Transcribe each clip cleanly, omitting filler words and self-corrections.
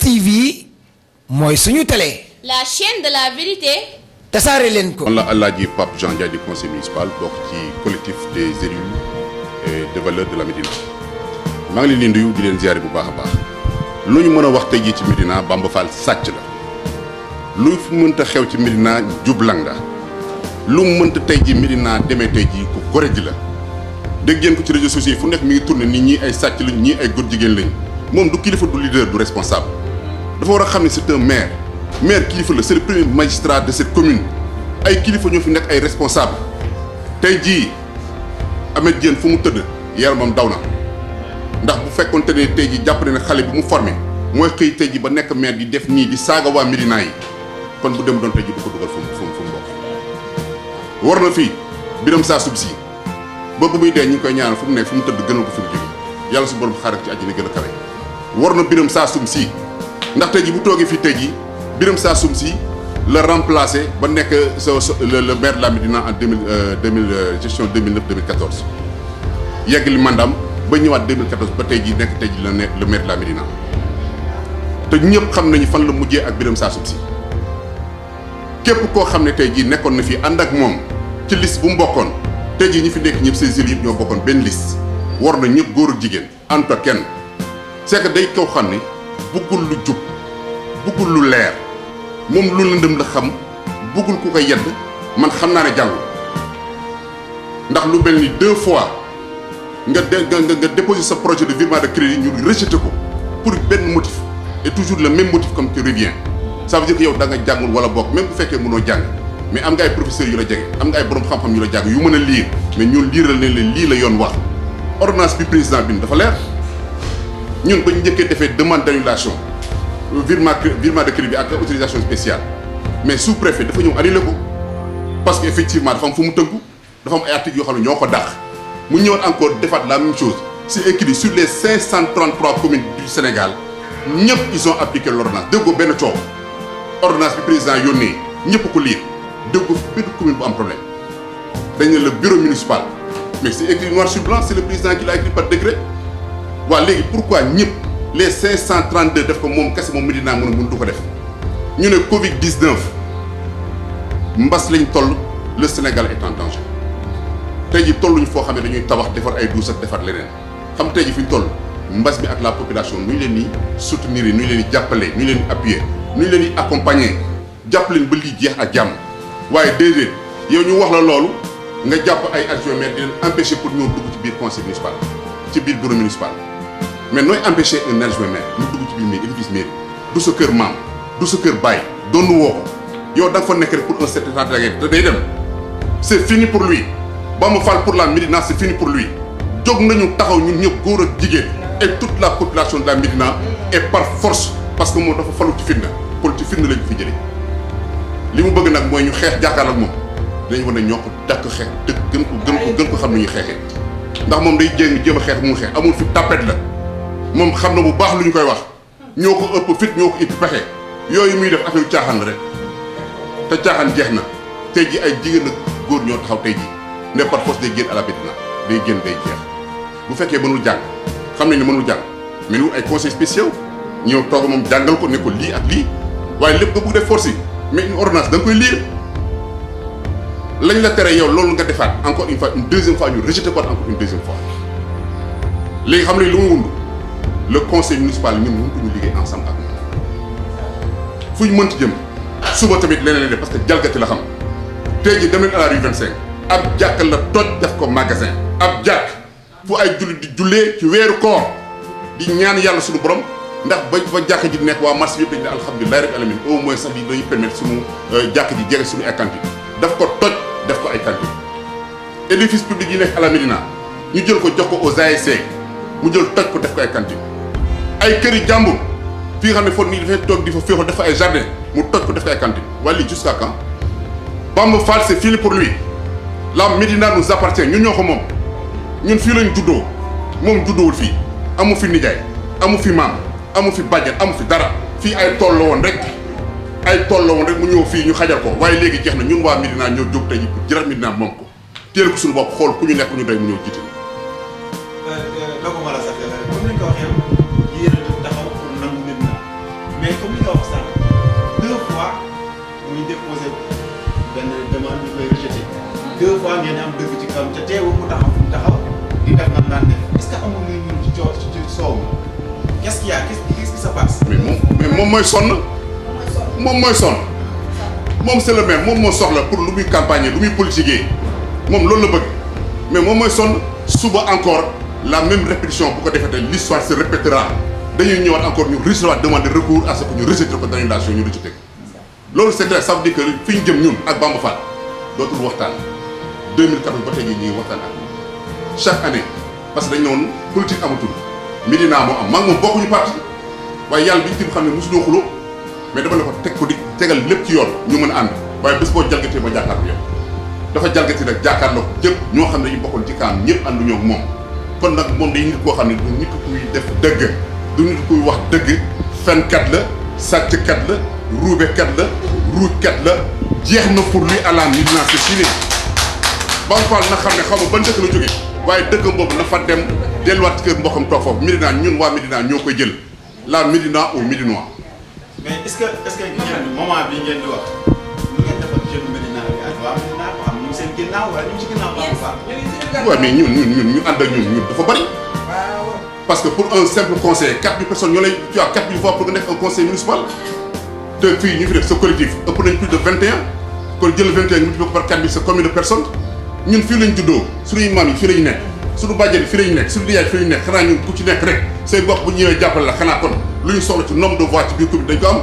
TV mooy suñu télé. la chaîne de la vérité. tasaare leen ko. man la Alaaji Pape Jean Ndiaye du conseil municipal bokk ci collectif des élus et de valeurs de la Médina maa ngi leen di nuyu di leen ziare bu baax a baax lu ñu mën a wax tey jii ci Médina Bamba Fall sàcc la lu fu mënta xew ci Médina jublang la lu mu mënta tey jii Médina demee tey jii ku gore ji la dégg ngeen ko ci réseaux sociaux yi fu nekk mi ngi tourné nit ñi ay sàcc lañ ñii ay góor jigéen lañ moom du kilifa du leader du responsable dafa war a xam ne c'est un maire kilifa la c'est le premier magistrat de cette commune ay kilifa ñoo fi nekk ay responsable tey jii Ameth Diène fu mu tëdd yaramam daw na ndax bu fekkoonte ne tey jii jàpp ne xale bi mu formé mooy xëy tey jii ba nekk maire di def nii di saaga waa Médina yi kon bu dem doon tey jii du ko dugal fu mu bokk war na fii Birame Sassou Sy ba bu muy dee ñu ngi koy ñaanal fu mu nekk fu mu tëdd gënal ko fi mu jóge yàlla su borom xaaral ci àjjana gën a kawe war na Birame Sassou Sy ndax tey jii bu toogee fii tey jii Birame Sassou Sy la remplacé ba nekk le maire de la Médina en gestion 2009-2014 yegg li mandaam ba ñëwaat 2014 ba tey jii nekk tey jii le maire de la Médina te ñëpp xam nañu fan la mujjee ak Birame Sassou Sy képp koo xam ne tey jii nekkoon na fii ànd ak moom ci liste bu mu bokkoon tey jii ñi fi nekk ñëpp ces élus yëpp ñoo bokkoon benn liste war na ñëpp góor ak jigéen ànd ak kenn c'est que day koo xam ne buggul lu jub buggul lu leer moom lu lëndëm la xam buggul ku ko yedd man xam naa ne jàngul ndax lu mel ni 2 fois nga déposer sa projet de virement de crédit ñu rejeté ko pour benn motif et toujours le même motif comme tu reviens ça veut dire que yow da nga jàngul wala bokk même bu fekkee mënoo jàng mais am nga ay professeurs yu la jege am nga ay borom xam-xam yu la jàng yu mën a lire mais ñun liiral nañ leen lii la yoon wax ordonnance bi président bi dafa leer ñun ba ñu njëkkee defee demande d'annulation virement de crédit bi ak autorisation spéciale mais sous-préfet dafa ñëw annulé ko parce que effectivement dafa am fu mu tënku dafa am ay articles yoo xam ne ñoo ko dàq mu ñëwoon encore defaat la même chose c'est écrit sur les 533 communes du Sénégal ñëpp ils ont appliqué l'ordonnance déggoo benn coow ordonnance bi président yónnee ñëpp ko lire déggoo benn commune bu am problème dañ ne le bureau municipal mais c'est écrit noir sur blanc c'est le président qui l'a écrit par décret waa léegi pourquoi ñëpp les 532 def ko moom kese moom Médina mën du ko def ñu ne Covid 19 mbas lañ toll le Sénégal est en danger tey ji tolluñu foo xam ne dañuy tabax defar ay douche ak defar leneen xam tey ji fi ñu toll mbas mi ak la population nu ñu leen di soutenir nu ñu leen di jàppale nu ñu leen di appuyer nu ñu leen di accompagner jàpp leen ba lii jeex ak jàmm waaye déedéet yow ñu wax la loolu nga jàpp ay adjoint maire di leen empêcher pour ñëw dugg ci biir conseil municipal ci biir bureau municipal mais nooy empêcher un adjoint maire mu dugg ci biir mairie édifice mairie du sa kër maam du sa kër baay doonu woo ko yow da nga fa nekk rek pour un certain temps te day dem c'est fini pour lui Bamba Fall pour la Médina c'est fini pour lui jóg nañu taxaw ñun ñëpp góor ak jigéen et toute la population de la Médina et par force parce que moom dafa falu ci fitna kon ci fitna lañu fi jëlee li mu bëgg nag mooy ñu xeex jàkkaarloo ak moom dañu war ne ñoo ko dakk xeex dëgg gën ko xam ne ñuy xeexee ndax moom day jéem a xeex mu xeex amul fi tapet la moom xam na bu baax lu ñu koy wax ñoo ko ëpp fit ñoo ko ëpp pexe yooyu muy def affaire caaxaan la rek te caaxaan jeex na tey ji ay jigéen ak góor ñoo taxaw tey ji ne par force day génn à la Médina day génn day jeex bu fekkee mënul jàng xam nañ ne mënul jàng mais ñu ay conseil spéciaux ñëw toog moom jàngal ko ne ko lii ak lii waaye lépp nga bëgg def force mais une ordonnance da nga koy lire lañ la tere yow loolu nga defaat encore une fois une deuxième fois ñu rejeté ko encore une deuxième fois léegi xam nañ lu mu wund le conseil municipal ñun mënut ñu liggéey ensemble ak moom fu ñu mënti jëm suba tamit leneen parce que jalgati la xam tey jii dem nañ à la rue 25 ab jàkk la toj def ko magasin ab jàkk fu ay jullit di jullee ci weeru koor di ñaan yàlla suñu borom ndax ba jàkk ji nekk waa marché yëpp dañ ne alhamdulilah rabbil alamin au moins sax li dañuy permettre suñu jàkk ji jege suñu ay cantine daf ko toj def ko ay cantine édifice public yi nekk à la Médina ñu jël ko jox ko aux ASC mu jël toj ko def ko ay cantine ay këri jàmbur fii nga xam ne foofu nii dafay toog di fa féexal def fa ay jardin mu toj ko def ko ay cantine waaye lii jusqu'à quand Bamba Fall c'est fini pour lui la Médina nous appartient ñun ñoo ko moom ñun fii lañ juddoo moom juddoowul fii amu fi nijaay amu fi maam amu fi bàjjen amu fi dara fii ay tool la woon rek mu ñëw fii ñu xajal ko waaye léegi jeex na ñun waa Médina ñoo jóg tey ji pour jëlaat Médina moom ko téel ko suñu bopp xool ku ñu nekk ñu doy mu ñëw jiite. dooguma la sax comme ni nga ko waxee yéen a taxaw pour nangu Médina déposé benn demande ñu koy rejeté 2 fois ngeen am dëgg ci kawam te teewul mu taxaw fu mu taxaw di def nan daan def est-ce que amul lu ñu ci coow ci soow mi qu'est-ce qu'il y a qu'est-ce qui se passe. mais moom mooy sonn moom mooy sonn moom c'est le même moom moo soxla pour lu muy campagne lu muy politiquer moom loolu la bëgg mais moom mooy sonn suba encore la même répétition bu ko defee l'histoire se répétera dañuy ñëwaat encore ñu recevoir demander recours à ce que ñu rejeté ko d'annulation ñu rejeté loolu c'est clair ça veut dire que fi ñu jëm ñun ak Bamba Fall dootul waxtaan 2014 ba tey jii ñu ngi waxtaan ak chaque année parce que dañu ne woon politique amatul Médina moo am maa ngi moom bokkuñu parti waaye yàlla bi ñu tim xam ne mosuñoo xuloo mais dama ne ko teg ko di tegal lépp ci yoon ñu mën a ànd waaye bés boo jalgatee ma jàkkaarloo yow dafa jalgati nag jàkkaarloo ñëpp ñoo xam ne dañu bokkoon ci kanam ñëpp ànduñoo ak moom kon nag moom day nit koo xam ne du nit kuy def dëgg du nit kuy wax dëgg fenkat la sàcckat la ruubekat la ruujkat la jeex na pour lui à la Médina c'est fini Bamba Fall na xam ne xaw ma ban dëkk la jógee waaye dëkkam boobu na fa dem delluwaat ci kër mbokkam toog foofu Médina ñun waa Médina ñoo koy jël la Médina aux Médinois. mais est-ce que ngeen moment bi ngeen di wax lu ngeen defal jeune Médina bi ak waa Médina ko xam ñu ngi seen ginnaaw wala ñu ngi ci ginnaaw Bamba Fall. waaw mais ñu ànd ak ñun dafa bari. parce que pour un simple conseil 4000 personnes ñoo lay tu as 4000 voix pour nga nekk un conseil municipal te fii ñu fi def sa collectif ëpp nañ plus de 21 kon jël 21 multiplié ko par 4000 c'est combien de personnes ñun fii lañ juddoo suñuy maam yi fii lañu nekk suñu bàjjen yi fii lañu nekk suñu nijaay fii lañu nekk xanaa ñun ku ci nekk rek say bokk bu ñëwee jàppale la xanaa kon lu ñu soxla ci nombre de voix ci biir commune dañ ko am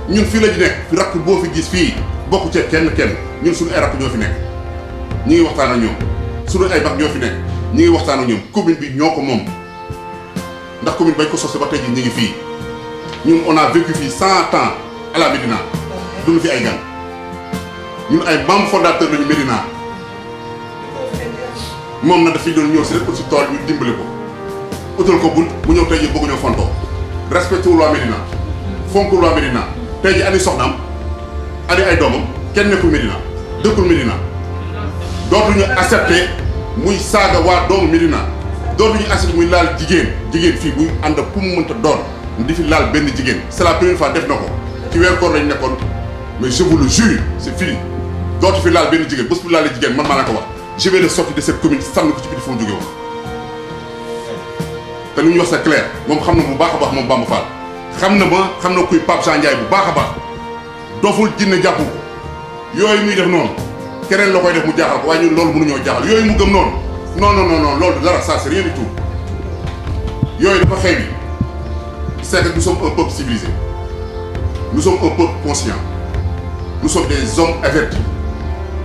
ñun fii lañu nekk fi rakk boo fi gis fii bokk ci kenn ñun suñu ay rakk ñoo fi nekk ñu ngi waxtaan ak ñoom suñu ay mag ñoo fi nekk ñu ngi waxtaan ak ñoom commune bi ñoo ko moom ndax commune bañ ko sosé ba tey jii ñu ngi fii ñun on a vécu fii 100 ans à la Médina duñu fi ay gan ñun ay membres fondateurs lañu Médina moom na dafay doon ñëw si rek aussi tool ñu dimbale ko utal ko bunt mu ñëw tey jii bëgg ñoo fontoo respecté wul waa Médina fonkul waa Médina tey jii ani soxnaam ani ay doomam kenn nekkul Médina dëkkul Médina dootuñu accepté muy saaga waa doomu Médina dootuñu accepté muy laal jigéen fii muy ànd ak ku mu mënta doon di fi laal benn jigéen c'est la première fois def na ko ci weer koor lañ nekkoon mais je vous le jure c'est fini dootu fi laal benn jigéen bés bu laalee jigéen man maa la ko wax je vais le sortir de cette commune sànni ko ci biir fu mu jógee woon te lu ñu wax c'est clair moom xam na bu baax a baax moom Bamba Fall xam na kuy Pape Jean Ndiaye bu baax a baax doful jinne jàpp ko yooyu muy def noonu keneen la koy def mu jaaxal ko waaye ñun loolu mënuñoo jaaxal yooyu mu gëm noonu non loolu dara ça c'est rien du tout yooyu dafa xew yi c'est que nous sommes un peuple civilisé nous sommes un peuple conscient nous sommes des hommes avertis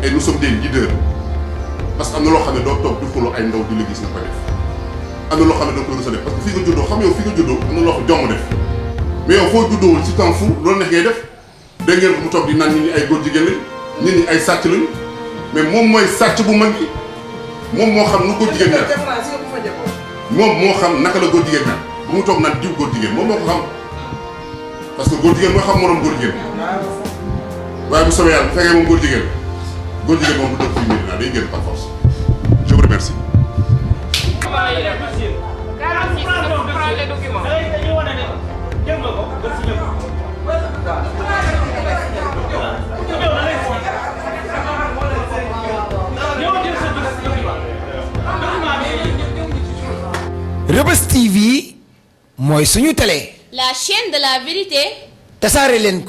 et nous sommes des leaders parce que am na loo xam ne doo toog di xuloo ay ndaw di la gis nga koy def am na loo xam ne doo koy rus a def parce que fii nga juddoo xam yow fii nga juddoo am na loo xam jomb def mais yow foo juddoowul ci temps fou loolu neex ngay def dégg ngeen ko mu toog di naan nit ñi ay góor jigéen lañ nit ñi ay sàcc lañu mais moom mooy sàcc bu mag bi moom moo xam nu góor jigéen mel moom moo xam naka la góor jigéen mel bu mu toog naan diw góor jigéen moom moo ko xam parce que góor jigéen mooy xam moroom góor jigéen waaye bu soobee yàlla bu fekkee moom góor jigéen moom bu dëkk fii Médina day génn par force je vous remercie. Reubeuss TV mooy suñu télé. La chaîne de la vérité. tasaare leen ko.